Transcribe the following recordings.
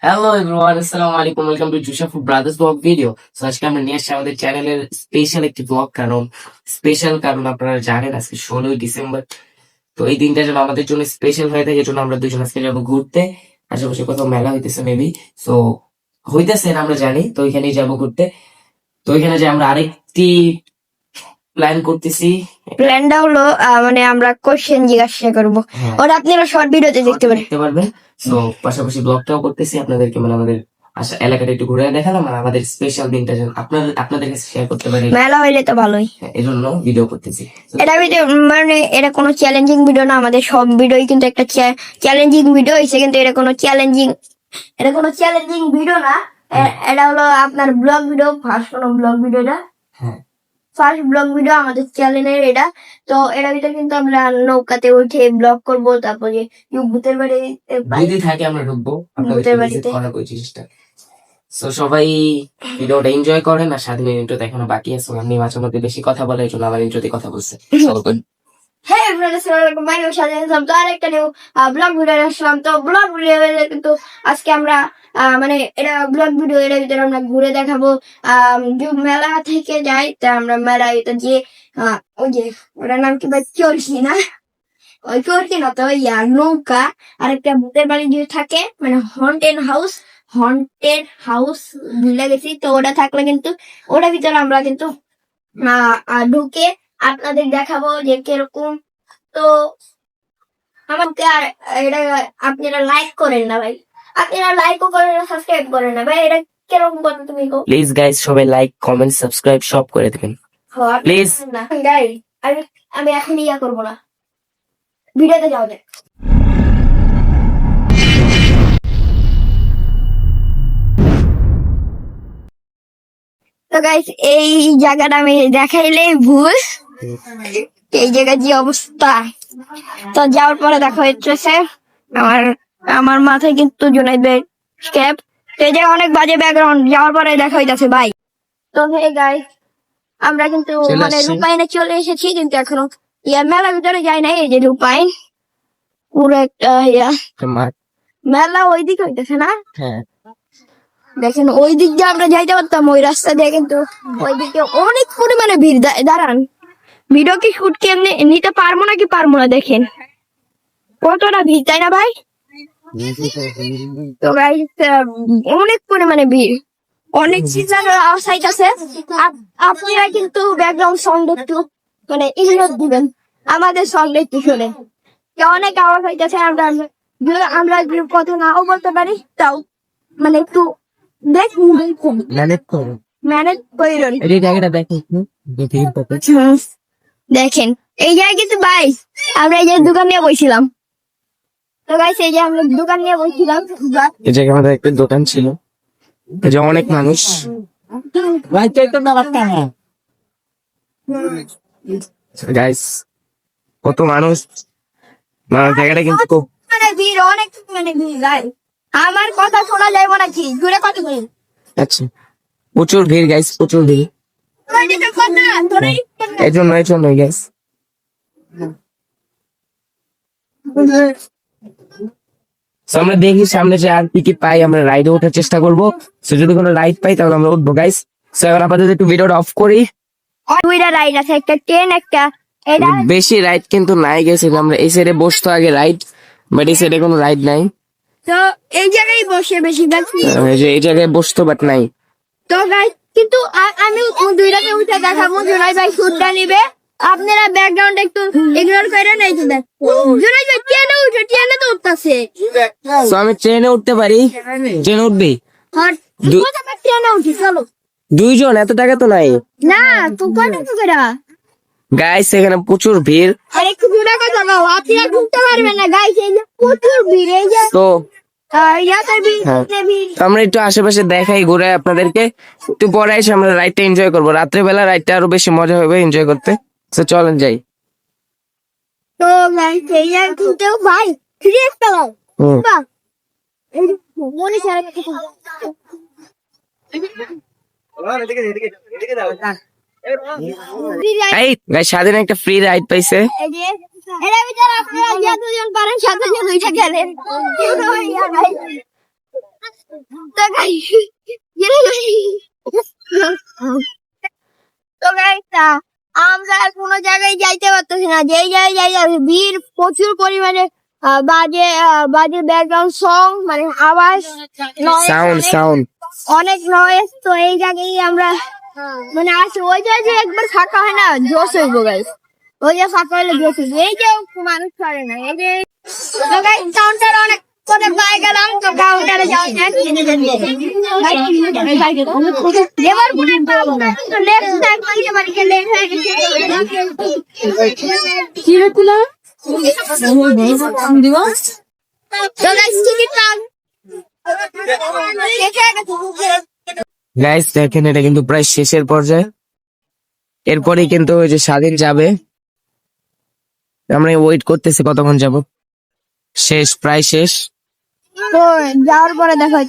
Hello everyone, আসসালামু আলাইকুম। Welcome to Jusha food brothers blog video. So আজকে আমরা নিয়ে আসছি আমাদের চ্যানেলের স্পেশাল একটি ব্লগ। কারণ আপনারা জানেন আজকে 16ই ডিসেম্বর। তো এই দিনটা যেন আমাদের জন্য স্পেশাল হয়ে থাকে, এজন্য আমরা দুজন আজকে যাবো ঘুরতে। আশেপাশে কোথাও মেলা হইতেছে মেবি, সো হইতেছে না আমরা জানি, তো ওইখানেই যাবো ঘুরতে। তো ওইখানে যে আমরা আরেকটি প্ল্যান করতেছি। প্ল্যানটা হলো মানে আমরা কোশ্চেন জিজ্ঞাসা করব, হ্যাঁ, ওটা আপনারা শর্ট ভিডিওতে দেখতে পারেন। দেখতে পারবেন। তো পাশাপাশি ব্লগটাও করতেছি আপনাদেরকে, মানে আমাদের এলাকাটা একটু ঘুরে দেখালাম, আর আমাদের স্পেশাল দিনটা যেন আপনাদের কাছে শেয়ার করতে পারি, মেলা হইলে তো ভালোই। এই জন্য ভিডিও করতেছি। এটা ভিডিও মানে এটা কোনো চ্যালেঞ্জিং ভিডিও না, আমাদের সব ভিডিওই কিন্তু একটা চ্যালেঞ্জিং ভিডিও হয়েছে, কিন্তু এটা কোনো চ্যালেঞ্জিং ভিডিও না। এটা হলো আপনার ব্লগ ভিডিও, ফার্স্ট কোনো ব্লগ ভিডিওটা, হ্যাঁ, ফার্স্ট ব্লগ ভিডিও আমাদের চ্যানেলের এটা। তো এটার ভিতরে কিন্তু আমরা নৌকাতে উঠে ব্লগ করব, তারপরে ভূতের বাড়ি যদি থাকে আমরা ঢুকবো আপনাদের ভূতের ভিজিট বাড়িতে। করার ওই জিনিসটা। তো সবাই ভিডিওটা এনজয় করেন, আর 7 মিনিট ইন্ট্রো এখনো বাকি আছে। আমি মাঝে মধ্যে বেশি কথা বলে, এই জন্য আমার ইন্ট্রোতে কথা বলছে। হ্যাঁ আপনারা আসসালামু আলাইকুম, সাথে আসলাম তো আরেকটা নিউ ব্লগ ভিডিও আসলাম। তো ব্লগ ভিডিও কিন্তু আজকে আমরা মানে এটা ব্লগ ভিডিও, এর ভিতরে আমরা ঘুরে দেখাবো যে মেলা থেকে যাই, তা আমরা মেলা এটা যে ওই যে ওটার নাম কি ভাই, চরকি না? ওই চরকি না তো, নৌকা আর একটা ভূতের বাড়ি যে থাকে, মানে হন্টেড হাউস ভুলে গেছি। তো ওটা থাকলে কিন্তু ওটার ভিতরে আমরা কিন্তু ঢুকে আপনাদের দেখাবো যে কিরকম। তো আমাকে আর এটা আপনারা লাইক করেন না ভাই, আপনারা লাইকও করেন না, সাবস্ক্রাইব করেন না ভাই, এটা কিরকম কথা তুমি কো? প্লিজ গাইস, সবাই লাইক কমেন্ট সাবস্ক্রাইব সব করে দেবেন প্লিজ। না গাই, আমি আমি এখন ইয়া করবো না, ভিডিওতে যাও দেখ। তো গাইস এই জায়গাটা আমি দেখাইলে ভুল, এই জায়গায় যে অবস্থা। তো যাওয়ার পরে দেখা হচ্ছে আমার আমার মাথায় কিন্তু জুনাইদ ভাই ক্যাপ, এই যে অনেক বাজে ব্যাকগ্রাউন্ড। যাওয়ার পরে দেখা হইতাছে ভাই। তো হে গাইস, আমরা কিন্তু চলে মানে আসছি। রূপাইনে চলে এসেছি, কিন্তু এখনো মেলার ভিতরে যাই নাই। এই যে রূপাইন, পুরো একটা মেলা ওই দিকে হইতেছে না? হ্যাঁ, দেখেন ওই দিক দিয়ে আমরা যাইতে পারতাম, ওই রাস্তা দিয়ে, কিন্তু ওই দিকে অনেক পরিমাণে ভিড়। দাঁড়ান, ভিডিও কি শুট কেমনে নিতে পারবো নাকি পারবো না, দেখেন কতটা ভিড়, তাই না ভাই? তো গাইস অনেক পরিমাণে ভিড়, অনেক সিজনাল আউটসাইড আছে। আপনারা কিন্তু ব্যাকগ্রাউন্ড সাউন্ড একটু মানে ইগনোর দিবেন, আমাদের সাউন্ড একটু শুনে। অনেক আওয়াজ হইতেছে, আমরা আমরা কথা নাও বলতে পারি, তাও মানে একটু দেখুন ম্যানেজ করেন। দেখেন এই জায়গায় কিন্তু ভাই আমরা এই যে দোকান নিয়ে বসছিলাম। তো গাইস এই যে আমরা দোকান নিয়ে বসছিলাম, এই জায়গায় আমাদের একটা দোকান ছিল, এই যে অনেক মানুষ। গাইস কত মানুষ, জায়গাটা কিন্তু খুব মানে ভিড়, অনেক মানে ভিড় গাই। আমার কথা শোনা যাইব নাকি? দূরে কথা বলি। আচ্ছা, প্রচুর ভিড় গাইস, প্রচুর ভিড়। এই জন্য গাইস আমরা দেখি সামনে যে আর কি কি পাই, আমরা রাইডে ওঠার চেষ্টা করবো। সো যদি কোনো রাইড পাই তাহলে আমরা উঠবো গাইস। সো এখন আপাতত একটু ভিডিওটা অফ করি। দুইটা রাইড আছে, একটা ট্রেন, একটা এটা। বেশি রাইড কিন্তু নাই গেছে, আমরা এই সাইডে বসতো আগে রাইড, বাট এই সাইডে কোনো রাইড নাই। তো এই জায়গায় বসে বেশিরভাগ। এই জায়গায় বসতো বাট নাই। তো গাইস কিন্তু আমি দুইটাকে উঠে দেখাবো, জুনাই ভাই শুটটা নিবে, আপনারা ব্যাকগ্রাউন্ড একটু ইগনোর করে নাই তো। দেখ জুনাই ভাই ট্রেনে উঠে, ট্রেনে তো উঠতাছে। তো আমি ট্রেনে উঠতে পারি, ট্রেনে উঠবি? হট ট্রেনে উঠি, চলো। দুইজন, এত টাকা তো নাই। না তো কত টাকা গাইস এখানে প্রচুর ভিড়। আর একটু দূরে কথা বলো, আপনারা ঢুকতে পারবেন না গাইস, এই যে প্রচুর ভিড়। এই যে তো ইয়াতের ভিড়, হ্যাঁ, ভিড়। তো আমরা একটু আশেপাশে দেখাই, ঘুরে আপনাদেরকে। একটু পরে এসে আমরা রাইডটা এনজয় করবো, রাত্রেবেলা রাইডটা আরো বেশি মজা হবে এনজয় করতে। তো চলেন যাই। তো গাইস এই আর কিন্তু ভাই ফ্রি একটা দাও বাহ, এই মনে সারা এই গাইস স্বাধীন একটা ফ্রি রাইড পাইছে। এই যে এর ভিতরে আপনারা যতজন পারেন সাথে দুইটা খেলেন। তো guys, তো guys, আমরা আর কোনো জায়গায় যাইতে পারতেছি না, যেই জায়গায় যাই ভিড় প্রচুর পরিমাণে, বাজে ব্যাকগ্রাউন্ড সং, মানে আওয়াজ, সাউন্ড অনেক নয়েজ। তো এই জায়গায় আমরা মানে আসি, ওই জায়গায় একবার ফাঁকা হয় না জোশ হইব গাইস, ওই যে ফাঁকা হলে জোশ হইব। এই যে মানুষ করে না, এই যে কাউন্টার অনেক করে পাই গেলাম, তো কাউন্টারে যাওয়া যাক। এবার লেফট সাইড থেকে বাড়িকে লেট হয়ে গেছে। কি হচ্ছিল তো গাইস, টিকিট পান গাইস দেখেন, এটা কিন্তু প্রায় শেষের পর্যায়ে। এরপরেই কিন্তু ওই যে স্বাধীন যাবে, আমরা ওয়েট করতেছি কতক্ষণ যাব। শেষ, প্রায় শেষ। তো যাওয়ার পরে দেখা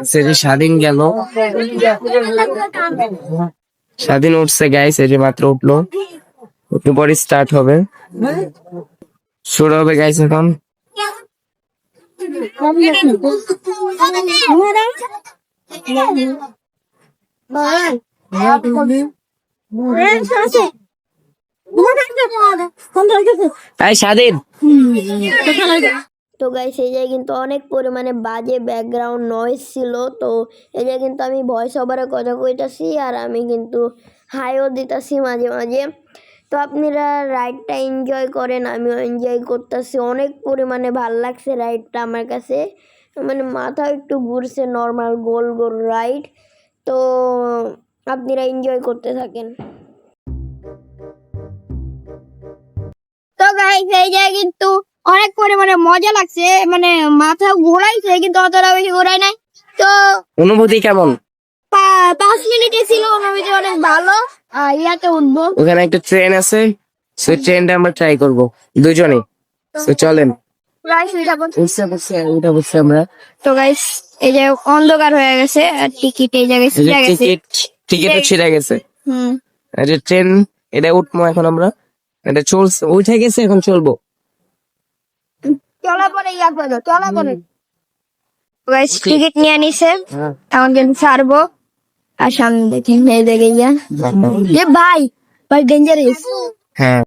সে যে স্বাধীন গেল, স্বাধীন উঠছে গাইস, এই যে মাত্র উঠলো, একটু পরে স্টার্ট হবে, শুরু হবে গাইস এখন। এই স্বাধীন, তো গাইস, এই জায়গায় কিন্তু অনেক পরিমাণে বাজে ব্যাকগ্রাউন্ড নয়েজ ছিল। তো এই জায়গায় কিন্তু আমি ভয়েস ওভারে কথা কইতাছি, আর আমি কিন্তু হাইও দিতাছি মাঝে মাঝে। তো আপনারা রাইডটা এনজয় করেন, আমিও এনজয় করতেছি। অনেক পরিমাণে ভাল লাগছে রাইডটা আমার কাছে, মানে মাথা একটু ঘুরছে, নর্মাল গোল গোল রাইড। তো আপনারা এনজয় করতে থাকেন। তো গাইস, এই জায়গায় কিন্তু অনেক পরিমাণে মজা লাগছে, মানে মাথা ঘোরাইছে কিন্তু অতটা বেশি ঘোরাই নাই। তো অনুভূতি কেমন? 5 মিনিটে ছিল, অনুভূতি অনেক ভালো। ইয়াতে উঠবো, ওখানে একটা ট্রেন আছে, সেই ট্রেনটা আমরা ট্রাই করবো দুজনে। তো চলেন, প্রায় সুবিধা করছে। ওটা বসে আমরা। তো গাইস, এই যে অন্ধকার হয়ে গেছে, আর টিকিট এই জায়গায় ছিঁড়ে গেছে। টিকিটও ছিঁড়ে গেছে। এই যে ট্রেন, এটা উঠবো এখন আমরা, এটা চলছে, উঠে গেছে, এখন চলবো। চলা পরে চলা পরে গাইস, টিকিট নিয়ে নিছে, এখন কিন্তু ছাড়বো। আর সামনে দেখেন, এই দেখে গিয়া ভাই ভাই ডেঞ্জারাস। হ্যাঁ,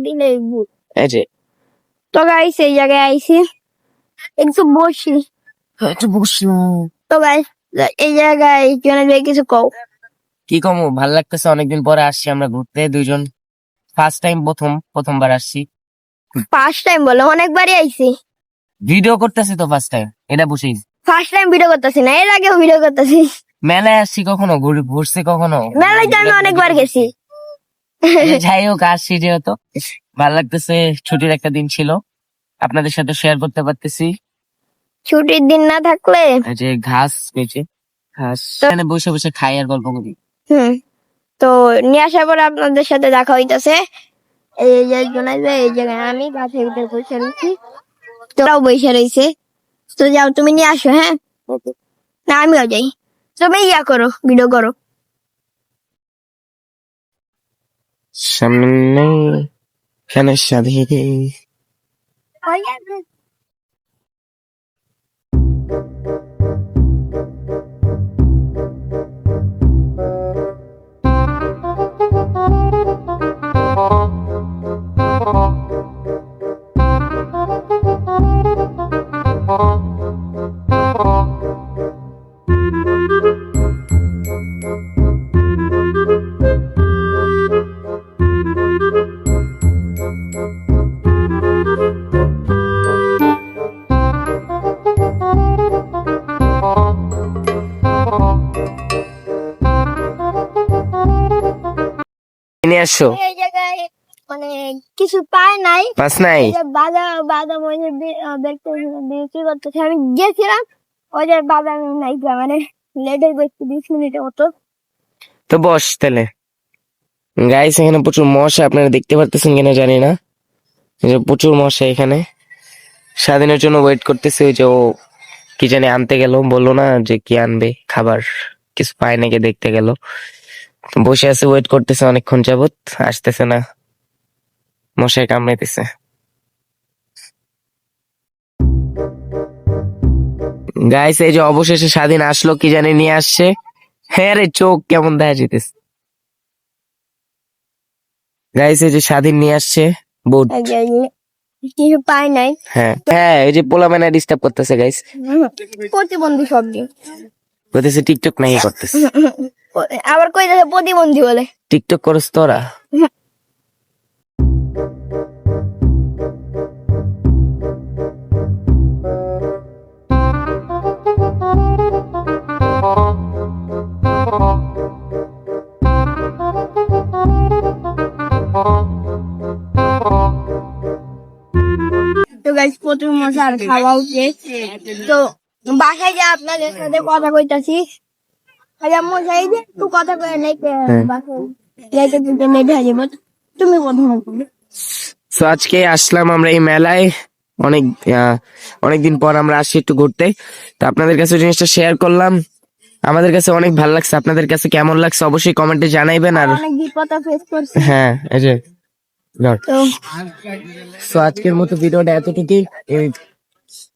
দিলে এই যে তো গাইস, এই জায়গায় আইছি, একটু বসি। একটু বসলাম। তো গাইস, এই জায়গায় কিছু কও। কি কম, ভালো লাগতেছে, অনেকদিন পরে আসছি আমরা ঘুরতে দুইজন। ফার্স্ট টাইম, প্রথমবার আসছি। ফার্স্ট টাইম বলো, অনেকবারই আইছি। ভিডিও করতেছি তো ফার্স্ট টাইম, এটা বুঝি। ফার্স্ট টাইম ভিডিও করতেছি না, এর আগেও ভিডিও করতেছি। মেলায় আসছি কখনো, ঘুরছি কখনো? মেলায় তো আমি অনেকবার গেছি। যাই হোক, আসছি যেহেতু ভালো লাগতেছে, ছুটির একটা দিন ছিল, আপনাদের সাথে শেয়ার করতে পারতেছি। ছুটির দিন না থাকলে এই যে ঘাস পেয়েছে, ঘাস এখানে বসে বসে খাই আর গল্প করি। তো নিয়ে আসার পর আপনাদের সাথে দেখা হইতাছে। এই যে একজন আসবে, এই জায়গায় আমি গাছের ভিতরে বসে রয়েছি, তোরাও বসে রয়েছে। তো যাও, তুমি নিয়ে আসো। হ্যাঁ, না আমিও যাই, তুমি ইয়া করো, ভিডিও করো। সামনে এখানে সাথে নিয়ে আসছো? এই জায়গায় মানে কিছু পায় নাই। মাছ নাই? এই যে বাদাম ওই যে দেখতে বিক্রি করতেছে, আমি গেছিলাম ওই যে বাদাম নাই, মানে লেট হয়ে গেছে 20 মিনিটের মতো। তো বস তাহলে। গাইস এখানে প্রচুর মশা, আপনারা দেখতে পারতেছেন কিনা জানি না, এই যে প্রচুর মশা এখানে। স্বাধীনের জন্য ওয়েট করতেছে, ওই যে ও কি জানি আনতে গেল, বললো না যে কি আনবে খাবার, কিছু পায় নাকি দেখতে গেল। বসে আছে, ওয়েট করতেছে অনেকক্ষণ যাবত, আসতেছে না, মশায় কামড়াইতেছে। গাইস এই যে অবশেষে স্বাধীন আসলো, কি জানি নিয়ে আসছে। হ্যাঁ রে, চোখ কেমন দেখা যেতেছে। গাইস এই যে স্বাধীন নিয়ে আসছে বুট। এই যে কিছু পায় নাই। হ্যাঁ হ্যাঁ, এই যে পোলা মানে ডিস্টার্ব করতেছে গাইস, প্রতিবন্ধী শব্দ বলতেছে টিকটক নাই করতেছে। আবার কই যাচ্ছে প্রতিবন্ধী বলে। টিকটক করস তোরা? তো গাইস প্রচুর মশার খাওয়া উচিত। তো বাসায় যে আপনাদের সাথে কথা কইতাছি, মশাই যে একটু কথা কয়ে নাই বাসায় যাইতে দিতে লেট হয়ে যাবো। তুমি প্রথমে বলো। তো আজকে আসলাম আমরা এই মেলায়, অনেক অনেকদিন পর আমরা আসছি একটু ঘুরতে। তো আপনাদের কাছে জিনিসটা শেয়ার করলাম, আমাদের কাছে অনেক ভালো লাগছে। আপনাদের কাছে কেমন লাগছে অবশ্যই কমেন্টে জানাইবেন। আর অনেক বিপদ ফেস করছি। হ্যাঁ এই যে তো তো আজকের মতো ভিডিওটা এতটুকুই। এই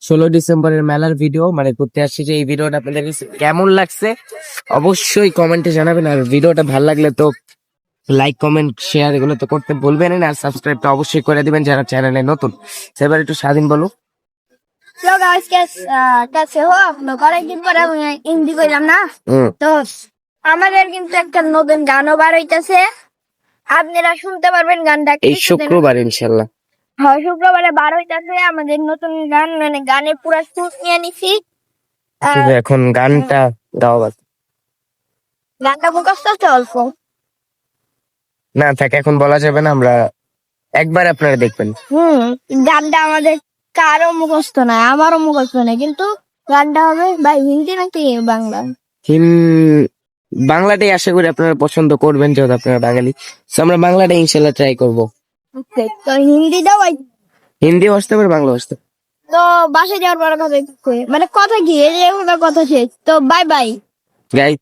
16 ডিসেম্বরের মেলার ভিডিও মানে করতে আসছি, যে এই ভিডিওটা আপনাদের কাছে কেমন লাগছে অবশ্যই কমেন্টে জানাবেন। আর ভিডিওটা ভালো লাগলে তো লাইক কমেন্ট শেয়ার এগুলো তো করতে ভুলবেন না। আর সাবস্ক্রাইবটা অবশ্যই করে দিবেন যারা চ্যানেলে নতুন। সেবার একটু স্বাধীন বলো। तो गाइस कैसे हो आप लोग? অনেকদিন পরে আমি হিন্দি কইলাম না। তো আমাদের কিন্তু একটা নতুন গানও বার হইতাছে, আপনারা শুনতে পারবেন গানটা। এই শুক্রবার ইনশাল্লাহ। হ্যাঁ শুক্রবারে বার হইতাছে আমাদের নতুন গান, মানে গানের পুরা সুর নিয়ে নিছি। শুধু এখন গানটা গাওয়া বাদ। গানটা মুখস্থ আছে অল্প। না থাক, এখন বলা যাবে না, আমরা একবার আপনারা দেখবেন। গানটা আমাদের কারো মুখস্থ নাই, আমারও মুখস্থ নাই, কিন্তু গানটা হবে ভাই হিন্দি নাকি বাংলা? বাংলাটাই আশা করি আপনারা পছন্দ করবেন, যেহেতু আপনারা বাঙালি। So আমরা বাংলাটাই ইনশাল্লাহ ট্রাই করবো। তো হিন্দিটাও হিন্দি আসতে পারে, বাংলা আসতে পারে। তো বাসায় যাওয়ার পরে কথা কই, মানে কথা কি এই যে কথা শেষ। তো বাই বাই গাইস